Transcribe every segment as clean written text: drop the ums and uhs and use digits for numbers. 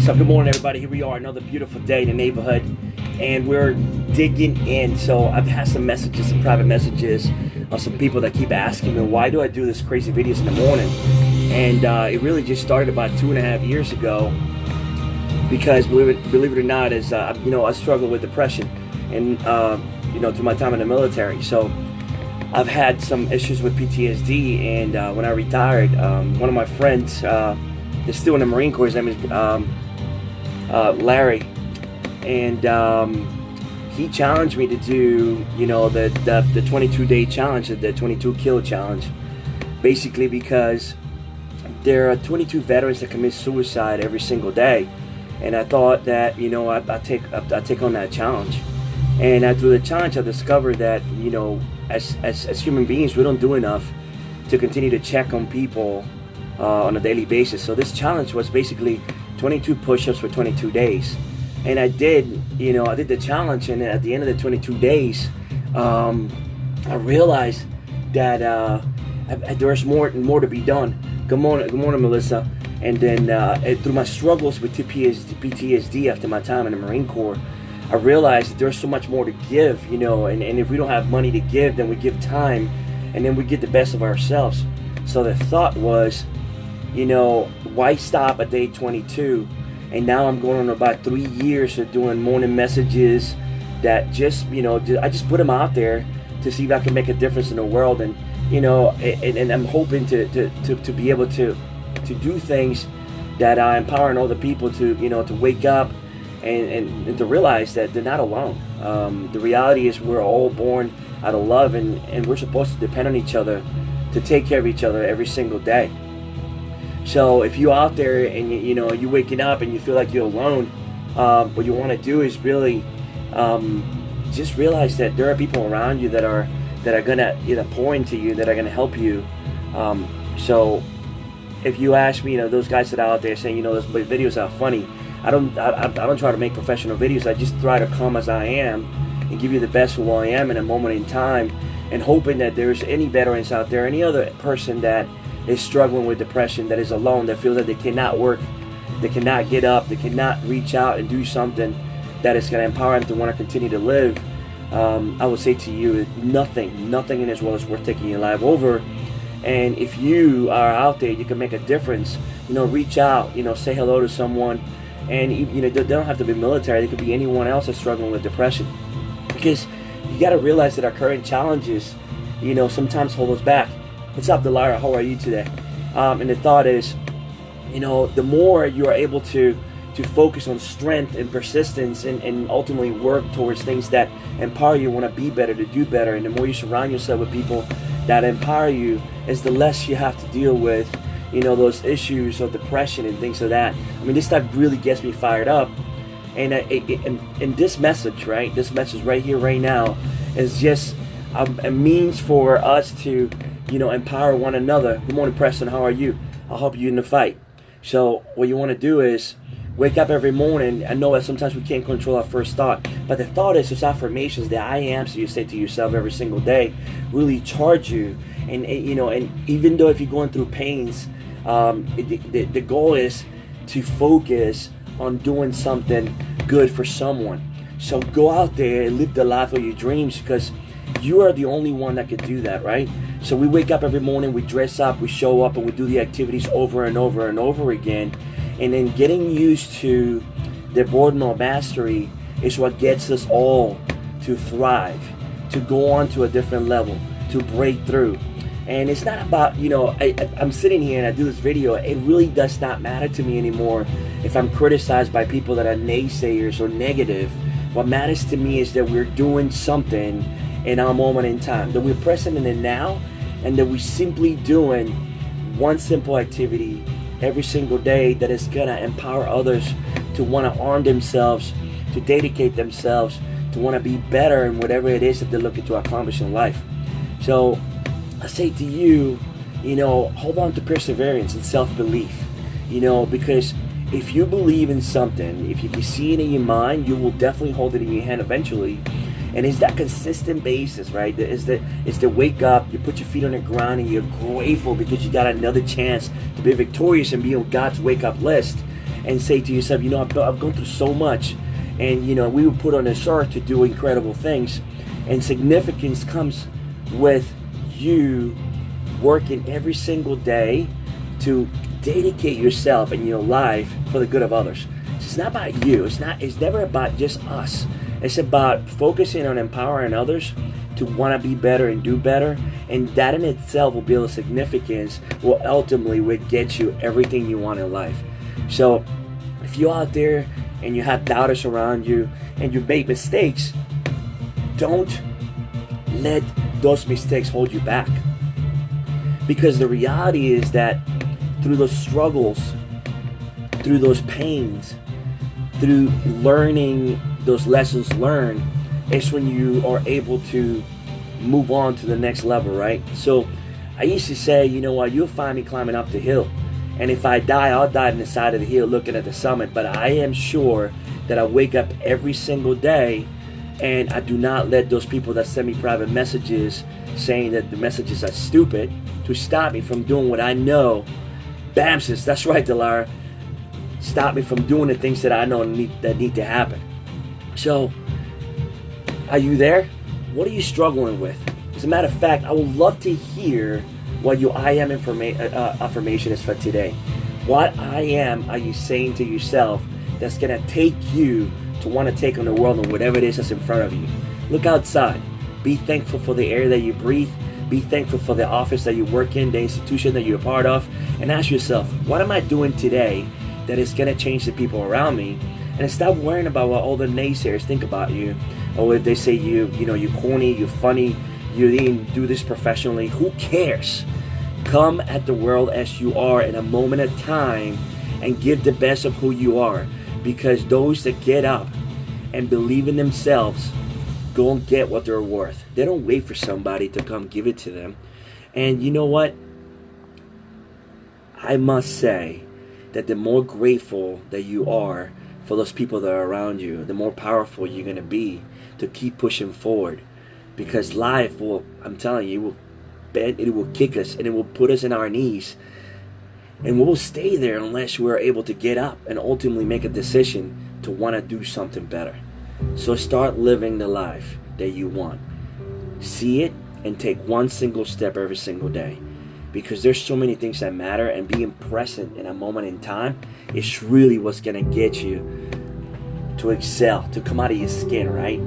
So good morning, everybody. Here we are, another beautiful day in the neighborhood, and we're digging in. So I've had some messages, some private messages of some people that keep asking me, why do I do this crazy videos in the morning? And it really just started about 2.5 years ago, because believe it or not, is I struggle with depression, and through my time in the military. So I've had some issues with PTSD, and when I retired, one of my friends is still in the Marine Corps. His name is Larry, and he challenged me to do the 22-day challenge, the 22 kill challenge, basically because there are 22 veterans that commit suicide every single day, and I thought that I take on that challenge. And through the challenge, I discovered that as human beings, we don't do enough to continue to check on people on a daily basis. So this challenge was basically 22 push-ups for 22 days, and I did the challenge. And at the end of the 22 days, I realized that there's more to be done. Good morning, Melissa. And then through my struggles with PTSD after my time in the Marine Corps, I realized that there's so much more to give, and if we don't have money to give, then we give time, and then we get the best of ourselves. So the thought was, why stop at day 22? And now I'm going on about 3 years of doing morning messages that just, I just put them out there to see if I can make a difference in the world. And, and I'm hoping to be able to do things that are empowering other people to, to wake up and to realize that they're not alone. The reality is we're all born out of love, and we're supposed to depend on each other to take care of each other every single day. So if you're out there and you're waking up and you feel like you're alone, what you want to do is really just realize that there are people around you that are gonna pour into you, that are gonna help you. So if you ask me, those guys that are out there saying, those videos are funny, I don't try to make professional videos. I just try to come as I am and give you the best of who I am in a moment in time, and hoping that there's any veterans out there, any other person that is struggling with depression, that is alone, that feels that they cannot work, they cannot get up, they cannot reach out and do something that is going to empower them to want to continue to live. I would say to you, nothing in this world is worth taking your life over. And if you are out there, you can make a difference. Reach out, say hello to someone. And they don't have to be military. They could be anyone else that's struggling with depression. Because you got to realize that our current challenges, sometimes hold us back. What's up, Delara? How are you today? And the thought is, the more you are able to focus on strength and persistence, and ultimately work towards things that empower you, want to be better, to do better, and the more you surround yourself with people that empower you, is the less you have to deal with those issues of depression and things like that. I mean, this stuff really gets me fired up. And this message, right? This message right here, right now, is just a means for us to, empower one another. Good morning, Preston. How are you? I'll help you in the fight. So what you want to do is wake up every morning. I know that sometimes we can't control our first thought, but the thought is those affirmations, the I ams you say to yourself every single day, really charge you. And and even though if you're going through pains, the goal is to focus on doing something good for someone. So go out there and live the life of your dreams, because you are the only one that can do that, right? So we wake up every morning, we dress up, we show up, and we do the activities over and over and over again. And then getting used to the board mode mastery is what gets us all to thrive, to go on to a different level, to break through. And it's not about, I'm sitting here and I do this video, it really does not matter to me anymore if I'm criticized by people that are naysayers or negative. What matters to me is that we're doing something in our moment in time, that we're present in the now, and that we're simply doing one simple activity every single day that is gonna empower others to want to arm themselves, to dedicate themselves, to want to be better in whatever it is that they're looking to accomplish in life. So I say to you, hold on to perseverance and self-belief, because if you believe in something, if you can see it in your mind, you will definitely hold it in your hand eventually. And it's that consistent basis, right? It's the wake up, you put your feet on the ground, and you're grateful because you got another chance to be victorious and be on God's wake up list. and say to yourself, I've gone through so much, and we were put on this earth to do incredible things, and significance comes with you working every single day to dedicate yourself and your life for the good of others. It's not about you. It's never about just us. It's about focusing on empowering others to want to be better and do better, and that in itself will build a significance, will ultimately get you everything you want in life. So if you're out there and you have doubters around you and you make mistakes, don't let those mistakes hold you back. Because the reality is that through those struggles, through those pains, through learning those lessons learned, it's when you are able to move on to the next level, right? So I used to say, you'll find me climbing up the hill. And if I die, I'll die on the side of the hill looking at the summit. But I am sure that I wake up every single day and I do not let those people that send me private messages saying that the messages are stupid to stop me from doing what I know. Bam, sis, that's right, Delara. Stop me from doing the things that I know that need to happen. So, are you there? What are you struggling with? As a matter of fact, I would love to hear what your I am affirmation is for today. What I am are you saying to yourself that's going to take you to want to take on the world and whatever it is that's in front of you? Look outside. Be thankful for the air that you breathe. Be thankful for the office that you work in, the institution that you're a part of, and ask yourself, what am I doing today that is going to change the people around me? And stop worrying about what all the naysayers think about you, or if they say you're corny, you're funny, you didn't do this professionally. Who cares? Come at the world as you are in a moment of time and give the best of who you are, because those that get up and believe in themselves go and get what they're worth. They don't wait for somebody to come give it to them. And you know what? I must say that the more grateful that you are for those people that are around you, the more powerful you're going to be to keep pushing forward. Because life will, I'm telling you, it will kick us and it will put us in our knees. And we will stay there unless we're able to get up and ultimately make a decision to want to do something better. So start living the life that you want. See it and take one single step every single day. Because there's so many things that matter, and being present in a moment in time is really what's going to get you to excel, to come out of your skin, right?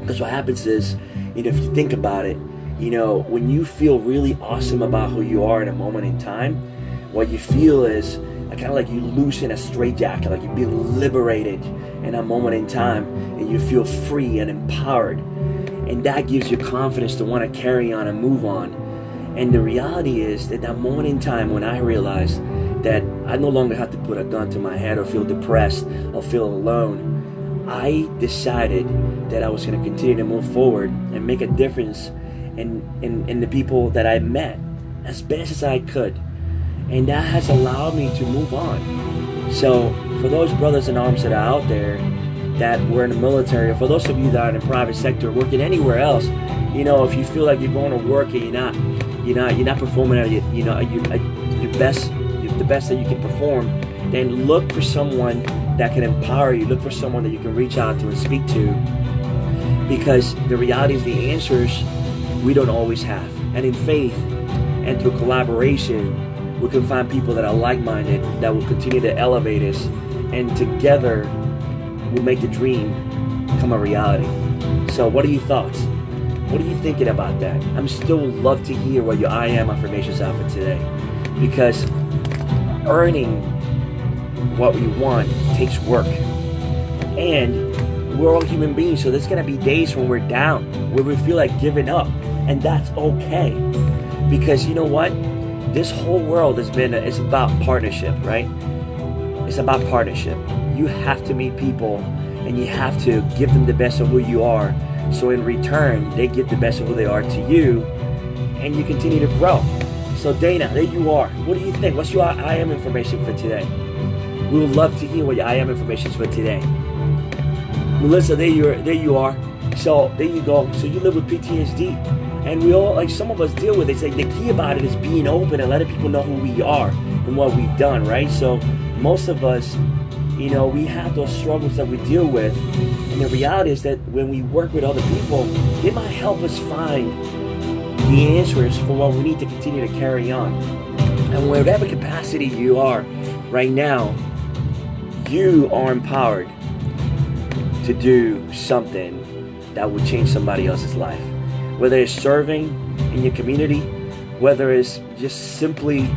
Because what happens is, if you think about it, when you feel really awesome about who you are in a moment in time, what you feel is kind of like you loosen a straitjacket, like you're being liberated in a moment in time, and you feel free and empowered. And that gives you confidence to want to carry on and move on. And the reality is that moment in time when I realized that I no longer have to put a gun to my head or feel depressed or feel alone, I decided that I was going to continue to move forward and make a difference in the people that I met as best as I could. And that has allowed me to move on. So for those brothers in arms that are out there that were in the military, or for those of you that are in the private sector, working anywhere else, if you feel like you're going to work and you're not performing at your best, the best that you can perform, then look for someone that can empower you. Look for someone that you can reach out to and speak to, because the reality is the answers we don't always have. And in faith and through collaboration, we can find people that are like-minded, that will continue to elevate us, and together we'll make the dream come a reality. So what are your thoughts? What are you thinking about that? I'm still love to hear what your I am affirmations are for today, because earning what we want takes work, and we're all human beings, so there's going to be days when we're down, where we feel like giving up, and that's okay, because you know what? This whole world it's about partnership, right? It's about partnership. You have to meet people, and you have to give them the best of who you are, so in return, they give the best of who they are to you, and you continue to grow. So Dana, there you are. What do you think? What's your I am information for today? We would love to hear what your I am information is for today. Melissa, there you are. So there you go. So you live with PTSD, and we all, some of us deal with it. It's like the key about it is being open and letting people know who we are and what we've done, right? So most of us, we have those struggles that we deal with. And the reality is that when we work with other people, they might help us find the answers for what we need to continue to carry on. And whatever capacity you are right now, you are empowered to do something that will change somebody else's life. Whether it's serving in your community, whether it's just simply,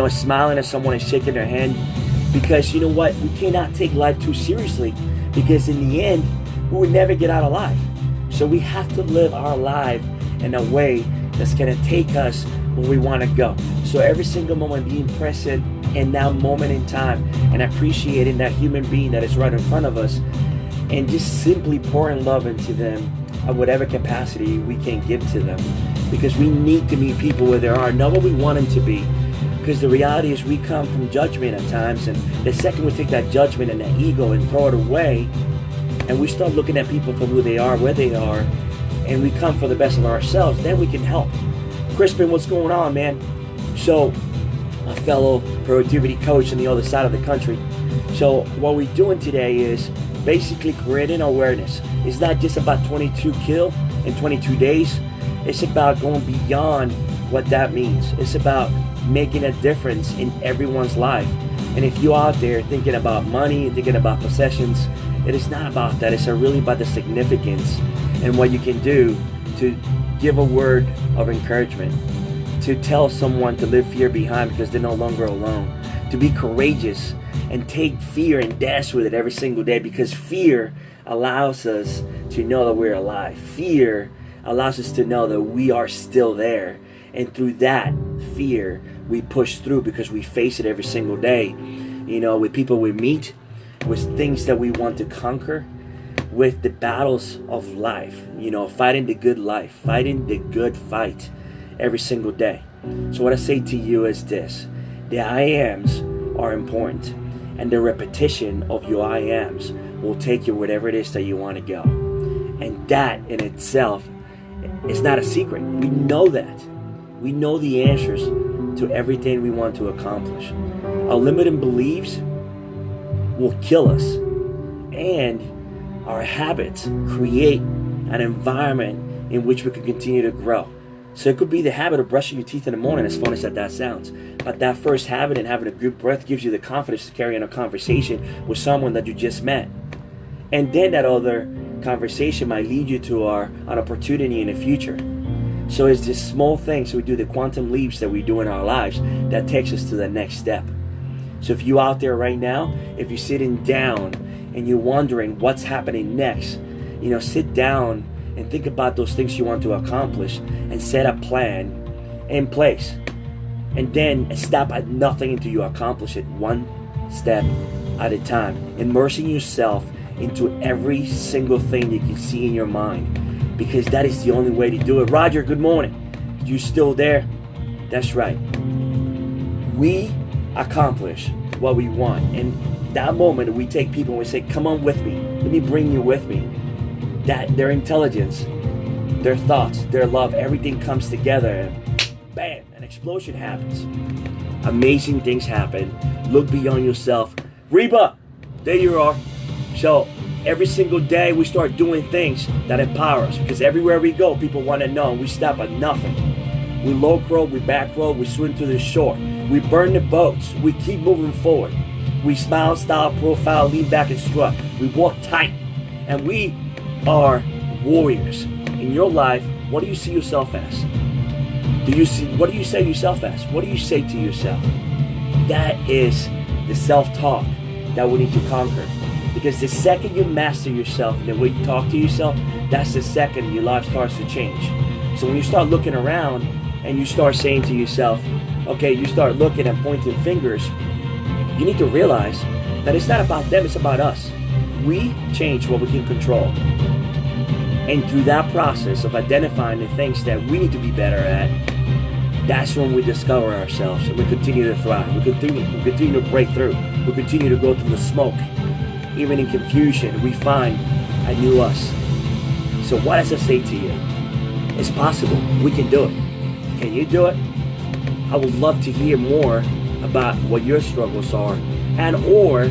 smiling at someone and shaking their hand. Because you know what? We cannot take life too seriously, because in the end, we would never get out alive. So we have to live our life in a way that's going to take us where we want to go. So every single moment, being present in that moment in time and appreciating that human being that is right in front of us, and just simply pouring love into them at whatever capacity we can give to them. Because we need to meet people where they are, not what we want them to be. Because the reality is we come from judgment at times, and the second we take that judgment and that ego and throw it away, and we start looking at people for who they are, where they are, and we come for the best of ourselves, then we can help. Crispin, what's going on, man? So, a fellow productivity coach on the other side of the country. So what we're doing today is basically creating awareness. It's not just about 22 kill in 22 days. It's about going beyond what that means. It's about making a difference in everyone's life. And if you're out there thinking about money, thinking about possessions, it is not about that. It's really about the significance and what you can do to give a word of encouragement, to tell someone to leave fear behind because they're no longer alone, to be courageous and take fear and dance with it every single day, because fear allows us to know that we're alive. Fear allows us to know that we are still there. And through that fear, we push through because we face it every single day. With people we meet, with things that we want to conquer, with the battles of life, fighting the good life, fighting the good fight every single day. So what I say to you is this: the I ams are important, and the repetition of your I ams will take you wherever it is that you want to go. And that in itself is not a secret. We know that. We know the answers to everything we want to accomplish. Our limiting beliefs will kill us, and our habits create an environment in which we can continue to grow. So it could be the habit of brushing your teeth in the morning, as fun as that sounds. But that first habit and having a good breath gives you the confidence to carry on a conversation with someone that you just met. And then that other conversation might lead you to an opportunity in the future. So it's this small things, we do the quantum leaps that we do in our lives that takes us to the next step. So if you out there right now, if you're sitting down and you're wondering what's happening next, sit down and think about those things you want to accomplish and set a plan in place. And then stop at nothing until you accomplish it, one step at a time. Immersing yourself into every single thing you can see in your mind, because that is the only way to do it. Roger, good morning. You still there? That's right. We accomplish what we want. And that moment we take people and we say, come on with me. Let me bring you with me. That their intelligence, their thoughts, their love, everything comes together, and bam, an explosion happens. Amazing things happen. Look beyond yourself. Reba, there you are. So every single day we start doing things that empower us, because everywhere we go, people want to know. We stop at nothing. We low road, we back road, we swim to the shore. We burn the boats. We keep moving forward. We smile, style, profile, lean back and strut. We walk tight. And we are warriors. In your life, what do you see yourself as? What do you say yourself as? What do you say to yourself? That is the self-talk that we need to conquer. Because the second you master yourself and the way you talk to yourself, that's the second your life starts to change. So when you start looking around and you start saying to yourself, okay, you start looking and pointing fingers, you need to realize that it's not about them, it's about us. We change what we can control. And through that process of identifying the things that we need to be better at, that's when we discover ourselves and we continue to thrive. We continue to break through. We continue to go through the smoke. Even in confusion, we find a new us. So what does I say to you? It's possible. We can do it. Can you do it? I would love to hear more about what your struggles are, and or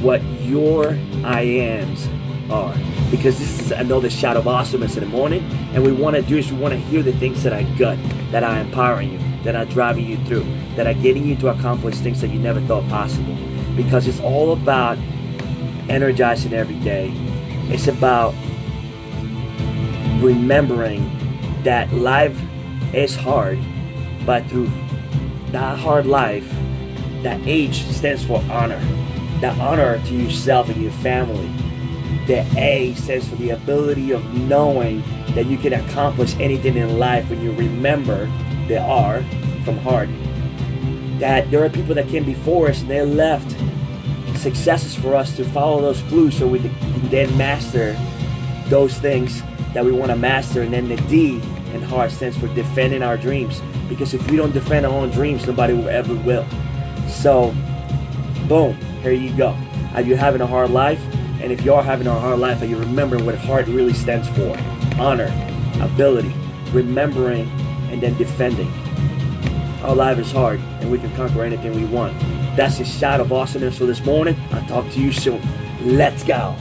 what your I ams are. Because this is another shot of awesomeness in the morning, and we want to do is we want to hear the things that are good, that are empowering you, that are driving you through, that are getting you to accomplish things that you never thought possible. Because it's all about energizing every day. It's about remembering that life is hard, but through that hard life, that H stands for honor. The honor to yourself and your family. The A stands for the ability of knowing that you can accomplish anything in life when you remember the R from hard. That there are people that came before us and they left successes for us to follow those clues so we can then master those things that we want to master. And then the D in hard stands for defending our dreams. Because if we don't defend our own dreams, nobody will ever will. So, boom. Here you go. Are you having a hard life? And if you are having a hard life, are you remembering what hard really stands for? Honor, ability, remembering, and then defending. Our life is hard, and we can conquer anything we want. That's a shot of awesomeness for this morning. I'll talk to you soon. Let's go.